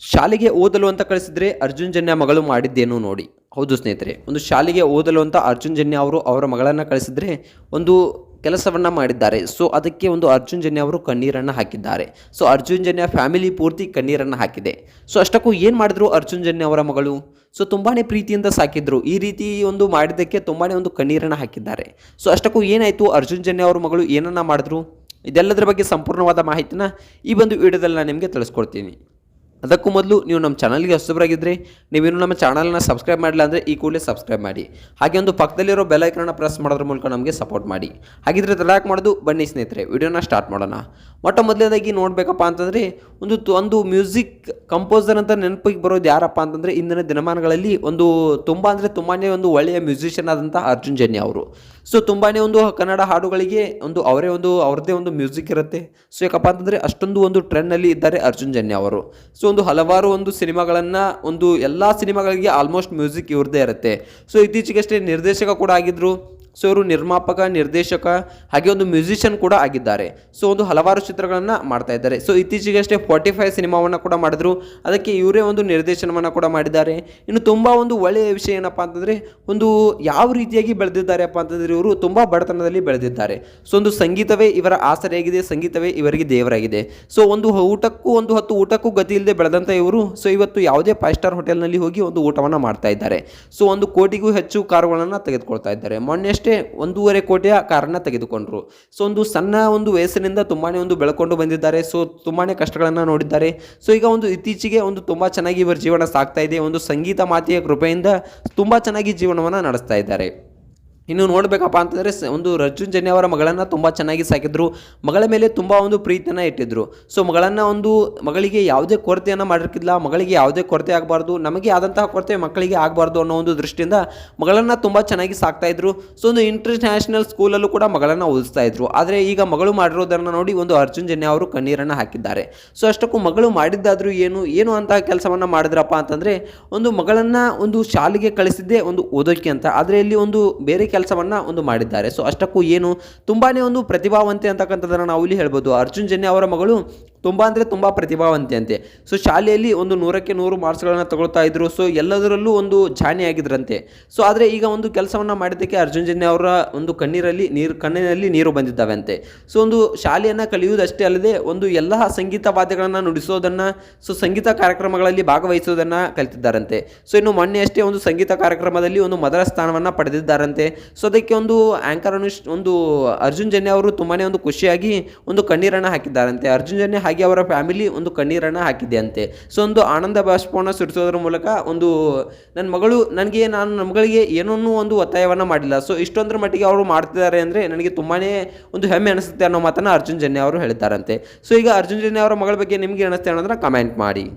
ಶಾಲೆಗೆ ಓದಲು ಅಂತ ಕಳಿಸಿದ್ರೆ ಅರ್ಜುನ್ ಜನ್ಯ ಮಗಳು ಮಾಡಿದ್ದೇನು ನೋಡಿ. ಹೌದು ಸ್ನೇಹಿತರೆ, ಒಂದು ಶಾಲೆಗೆ ಓದಲು ಅಂತ ಅರ್ಜುನ್ ಜನ್ಯ ಅವರು ಅವರ ಮಗಳನ್ನು ಕಳಿಸಿದ್ರೆ ಒಂದು ಕೆಲಸವನ್ನು ಮಾಡಿದ್ದಾರೆ. ಸೊ ಅದಕ್ಕೆ ಒಂದು ಅರ್ಜುನ್ ಜನ್ಯ ಅವರು ಕಣ್ಣೀರನ್ನು ಹಾಕಿದ್ದಾರೆ. ಸೊ ಅರ್ಜುನ್ ಜನ್ಯ ಫ್ಯಾಮಿಲಿ ಪೂರ್ತಿ ಕಣ್ಣೀರನ್ನು ಹಾಕಿದೆ. ಸೊ ಅಷ್ಟಕ್ಕೂ ಏನು ಮಾಡಿದ್ರು ಅರ್ಜುನ್ ಜನ್ಯ ಅವರ ಮಗಳು? ಸೊ ತುಂಬಾ ಪ್ರೀತಿಯಿಂದ ಸಾಕಿದ್ರು. ಈ ರೀತಿ ಒಂದು ಮಾಡಿದ್ದಕ್ಕೆ ತುಂಬಾ ಒಂದು ಕಣ್ಣೀರನ್ನು ಹಾಕಿದ್ದಾರೆ. ಸೊ ಅಷ್ಟಕ್ಕೂ ಏನಾಯಿತು, ಅರ್ಜುನ್ ಜನ್ಯ ಅವರ ಮಗಳು ಏನನ್ನ ಮಾಡಿದ್ರು? ಇದೆಲ್ಲದರ ಬಗ್ಗೆ ಸಂಪೂರ್ಣವಾದ ಮಾಹಿತಿನ ಈ ಒಂದು ವಿಡಿಯೋದಲ್ಲಿ ನಾನು ನಿಮಗೆ ತಿಳಿಸ್ಕೊಡ್ತೀನಿ. ಅದಕ್ಕೂ ಮೊದಲು ನೀವು ನಮ್ಮ ಚಾನಲ್ಗೆ ಹೊಸಬರಾಗಿದ್ದರೆ, ನೀವೇನು ನಮ್ಮ ಚಾನಲ್ನ ಸಬ್ಸ್ಕ್ರೈಬ್ ಮಾಡಿಲ್ಲ ಅಂದರೆ ಈ ಕೂಡಲೇ ಸಬ್ಸ್ಕ್ರೈಬ್ ಮಾಡಿ. ಹಾಗೆ ಒಂದು ಪಕ್ಕದಲ್ಲಿರೋ ಬೆಲ್ ಐಕನ್ನ ಪ್ರೆಸ್ ಮಾಡೋದ್ರ ಮೂಲಕ ನಮಗೆ ಸಪೋರ್ಟ್ ಮಾಡಿ. ಹಾಗಿದ್ರೆ ತಡಾಕ್ ಮಾಡೋದು ಬನ್ನಿ ಸ್ನೇಹಿತರೆ, ವಿಡಿಯೋನ ಸ್ಟಾರ್ಟ್ ಮಾಡೋಣ. ಮೊದಲನೇದಾಗಿ ನೋಡಬೇಕಪ್ಪ ಅಂತಂದರೆ ಒಂದು ಮ್ಯೂಸಿಕ್ ಕಂಪೋಸರ್ ಅಂತ ನೆನಪಿಗೆ ಬರೋದು ಯಾರಪ್ಪ ಅಂತಂದರೆ ಇಂದಿನ ದಿನಮಾನಗಳಲ್ಲಿ ಒಂದು ತುಂಬಾ ಒಂದು ಒಳ್ಳೆಯ ಮ್ಯೂಸಿಷಿಯನ್ ಆದಂಥ ಅರ್ಜುನ್ ಜನ್ಯ ಅವರು. ಸೊ ತುಂಬಾ ಒಂದು ಕನ್ನಡ ಹಾಡುಗಳಿಗೆ ಅವ್ರದ್ದೇ ಒಂದು ಮ್ಯೂಸಿಕ್ ಇರುತ್ತೆ. ಸೊ ಯಾಕಪ್ಪ ಅಂತಂದರೆ ಅಷ್ಟೊಂದು ಒಂದು ಟ್ರೆಂಡ್ನಲ್ಲಿ ಇದ್ದಾರೆ ಅರ್ಜುನ್ ಜನ್ಯ ಅವರು. ಸೊ ಒಂದು ಹಲವಾರು ಒಂದು ಸಿನಿಮಾಗಳನ್ನು ಎಲ್ಲ ಸಿನಿಮಾಗಳಿಗೆ ಆಲ್ಮೋಸ್ಟ್ ಮ್ಯೂಸಿಕ್ ಇವ್ರದ್ದೇ ಇರುತ್ತೆ. ಸೊ ಇತ್ತೀಚೆಗಷ್ಟೇ ನಿರ್ದೇಶಕ ಕೂಡ ಆಗಿದ್ದರು. ಸೊ ಇವರು ನಿರ್ಮಾಪಕ, ನಿರ್ದೇಶಕ ಹಾಗೆ ಒಂದು ಮ್ಯೂಸಿಷಿಯನ್ ಕೂಡ ಆಗಿದ್ದಾರೆ. ಸೊ ಒಂದು ಹಲವಾರು ಚಿತ್ರಗಳನ್ನು ಮಾಡ್ತಾ ಇದ್ದಾರೆ. ಸೊ ಇತ್ತೀಚೆಗಷ್ಟೇ 45 ಸಿನಿಮಾವನ್ನು ಕೂಡ ಮಾಡಿದ್ರು. ಅದಕ್ಕೆ ಇವರೇ ಒಂದು ನಿರ್ದೇಶನವನ್ನು ಕೂಡ ಮಾಡಿದ್ದಾರೆ. ಇನ್ನು ತುಂಬ ಒಂದು ಒಳ್ಳೆಯ ವಿಷಯ ಏನಪ್ಪ ಅಂತಂದರೆ ಒಂದು ಯಾವ ರೀತಿಯಾಗಿ ಬೆಳೆದಿದ್ದಾರೆಪ್ಪ ಅಂತಂದರೆ ಇವರು ತುಂಬ ಬಡತನದಲ್ಲಿ ಬೆಳೆದಿದ್ದಾರೆ. ಸೊ ಒಂದು ಸಂಗೀತವೇ ಇವರ ಆಸರೆಯಾಗಿದೆ, ಸಂಗೀತವೇ ಇವರಿಗೆ ದೇವರಾಗಿದೆ. ಸೊ ಒಂದು ಹೊತ್ತು ಊಟಕ್ಕೂ ಗತಿ ಇಲ್ಲದೆ ಬೆಳೆದಂಥ ಇವರು ಸೊ ಇವತ್ತು ಯಾವುದೇ 5 ಸ್ಟಾರ್ ಹೋಟೆಲ್ನಲ್ಲಿ ಹೋಗಿ ಒಂದು ಊಟವನ್ನು ಮಾಡ್ತಾ ಇದ್ದಾರೆ. ಸೊ 1 ಕೋಟಿಗೂ ಹೆಚ್ಚು ಕಾರುಗಳನ್ನು ತೆಗೆದುಕೊಳ್ತಾ ಇದ್ದಾರೆ. ಮೊನ್ನೆ 1.5 ಕೋಟಿಯ ಕಾರನ್ನು ತೆಗೆದುಕೊಂಡ್ರು. ಸೊ ಒಂದು ಸಣ್ಣ ಒಂದು ವಯಸ್ಸಿನಿಂದ ತುಂಬಾನೇ ಒಂದು ಬೆಳ್ಕೊಂಡು ಬಂದಿದ್ದಾರೆ. ಸೊ ತುಂಬಾನೇ ಕಷ್ಟಗಳನ್ನು ನೋಡಿದ್ದಾರೆ. ಸೊ ಈಗ ಒಂದು ಇತ್ತೀಚೆಗೆ ಒಂದು ತುಂಬಾ ಚೆನ್ನಾಗಿ ಇವರ ಜೀವನ ಸಾಗ್ತಾ ಇದೆ. ಒಂದು ಸಂಗೀತ ಮಾತೆಯ ಕೃಪೆಯಿಂದ ತುಂಬಾ ಚೆನ್ನಾಗಿ ಜೀವನವನ್ನು ನಡೆಸ್ತಾ ಇದ್ದಾರೆ. ಇನ್ನು ನೋಡಬೇಕಪ್ಪ ಅಂತಂದರೆ ಒಂದು ಅರ್ಜುನ್ ಜನ್ಯ ಅವರ ಮಗಳನ್ನು ತುಂಬ ಚೆನ್ನಾಗಿ ಸಾಕಿದ್ರು. ಮಗಳ ಮೇಲೆ ತುಂಬ ಒಂದು ಪ್ರೀತಿಯನ್ನು ಇಟ್ಟಿದ್ರು. ಸೊ ಮಗಳಿಗೆ ಯಾವುದೇ ಕೊರತೆಯನ್ನು ಮಾಡಿರ್ಕಿಲ್ಲ. ಮಗಳಿಗೆ ಯಾವುದೇ ಕೊರತೆ ಆಗಬಾರ್ದು, ನಮಗೆ ಆದಂತಹ ಕೊರತೆ ಮಕ್ಕಳಿಗೆ ಆಗಬಾರ್ದು ಅನ್ನೋ ಒಂದು ದೃಷ್ಟಿಯಿಂದ ಮಗಳನ್ನು ತುಂಬ ಚೆನ್ನಾಗಿ ಸಾಕ್ತಾಯಿದ್ರು. ಸೊ ಒಂದು ಇಂಟರ್ನ್ಯಾಷನಲ್ ಸ್ಕೂಲಲ್ಲೂ ಕೂಡ ಮಗಳನ್ನು ಓದಿಸ್ತಾ ಇದ್ರು. ಆದರೆ ಈಗ ಮಗಳು ಮಾಡಿರೋದನ್ನು ನೋಡಿ ಒಂದು ಅರ್ಜುನ್ ಜನ್ಯ ಅವರು ಕಣ್ಣೀರನ್ನು ಹಾಕಿದ್ದಾರೆ. ಸೊ ಅಷ್ಟಕ್ಕೂ ಮಗಳು ಮಾಡಿದ್ದಾದರೂ ಏನು ಅಂತಹ ಕೆಲಸವನ್ನು ಮಾಡಿದ್ರಪ್ಪ ಅಂತಂದರೆ ಒಂದು ಮಗಳನ್ನು ಒಂದು ಶಾಲೆಗೆ ಕಳಿಸಿದ್ದೇ ಒಂದು ಓದೋಕ್ಕೆ ಅಂತ. ಆದರೆ ಇಲ್ಲಿ ಒಂದು ಬೇರೆ ಕೆಲಸವನ್ನು ಒಂದು ಮಾಡಿದ್ದಾರೆ. ಸೊ ಅಷ್ಟಕ್ಕೂ ತುಂಬಾನೇ ಒಂದು ಪ್ರತಿಭಾವಂತೆ ಅಂತಕ್ಕಂಥದ್ದನ್ನು ನಾವು ಇಲ್ಲಿ ಹೇಳ್ಬೋದು. ಅರ್ಜುನ್ ಜನ್ಯ ಅವರ ಮಗಳು ತುಂಬ ಪ್ರತಿಭಾವಂತೆ ಅಂತೆ. ಸೊ ಶಾಲೆಯಲ್ಲಿ ಒಂದು 100ಕ್ಕೆ 100 ಮಾರ್ಕ್ಸ್ಗಳನ್ನು ತಗೊಳ್ತಾ ಇದ್ರು. ಸೊ ಎಲ್ಲದರಲ್ಲೂ ಒಂದು ಜಾಣಿ ಆಗಿದ್ರಂತೆ. ಸೊ ಆದರೆ ಈಗ ಒಂದು ಕೆಲಸವನ್ನು ಮಾಡಿದ್ದಕ್ಕೆ ಅರ್ಜುನ್ ಜನ್ಯ ಅವರ ಒಂದು ಕಣ್ಣಿನಲ್ಲಿ ನೀರು ಬಂದಿದ್ದಾವೆ ಅಂತೆ. ಸೊ ಒಂದು ಶಾಲೆಯನ್ನು ಕಲಿಯುವುದಷ್ಟೇ ಅಲ್ಲದೆ ಒಂದು ಎಲ್ಲ ಸಂಗೀತ ವಾದ್ಯಗಳನ್ನು ನುಡಿಸೋದನ್ನು, ಸೊ ಸಂಗೀತ ಕಾರ್ಯಕ್ರಮಗಳಲ್ಲಿ ಭಾಗವಹಿಸೋದನ್ನು ಕಲಿತಿದ್ದಾರಂತೆ. ಸೊ ಇನ್ನು ಮೊನ್ನೆ ಅಷ್ಟೇ ಒಂದು ಸಂಗೀತ ಕಾರ್ಯಕ್ರಮದಲ್ಲಿ ಒಂದು ಮೊದಲ ಸ್ಥಾನವನ್ನು ಪಡೆದಿದ್ದಾರಂತೆ. ಸೊ ಅದಕ್ಕೆ ಒಂದು ಆ್ಯಂಕರ್ ಒಂದು ಅರ್ಜುನ್ ಜನ್ಯ ಅವರು ತುಂಬಾ ಒಂದು ಖುಷಿಯಾಗಿ ಒಂದು ಕಣ್ಣೀರನ್ನು ಹಾಕಿದ್ದಾರಂತೆ. ಅರ್ಜುನ್ ಜನ್ಯ ಹಾಗೆ ಅವರ ಫ್ಯಾಮಿಲಿ ಒಂದು ಕಣ್ಣೀರನ್ನು ಹಾಕಿದೆ ಅಂತೆ. ಸೊ ಒಂದು ಆನಂದ ಬಾಷ್ಪವನ್ನು ಸುರಿಸೋದ್ರ ಮೂಲಕ ನನ್ನ ಮಗಳಿಗೆ ಏನನ್ನೂ ಒಂದು ಒತ್ತಾಯವನ್ನು ಮಾಡಿಲ್ಲ. ಸೊ ಇಷ್ಟೊಂದರ ಮಟ್ಟಿಗೆ ಅವರು ಮಾಡ್ತಿದ್ದಾರೆ ಅಂದರೆ ನನಗೆ ತುಂಬಾ ಒಂದು ಹೆಮ್ಮೆ ಅನಿಸುತ್ತೆ ಅನ್ನೋ ಮಾತನ್ನು ಅರ್ಜುನ್ ಜನ್ಯ ಅವರು ಹೇಳಿದ್ದಾರಂತೆ. ಸೊ ಈಗ ಅರ್ಜುನ್ ಜನ್ಯ ಅವರ ಮಗಳ ಬಗ್ಗೆ ನಿಮಗೆ ಅನಿಸುತ್ತೆ ಅನ್ನೋದನ್ನ ಕಮೆಂಟ್ ಮಾಡಿ.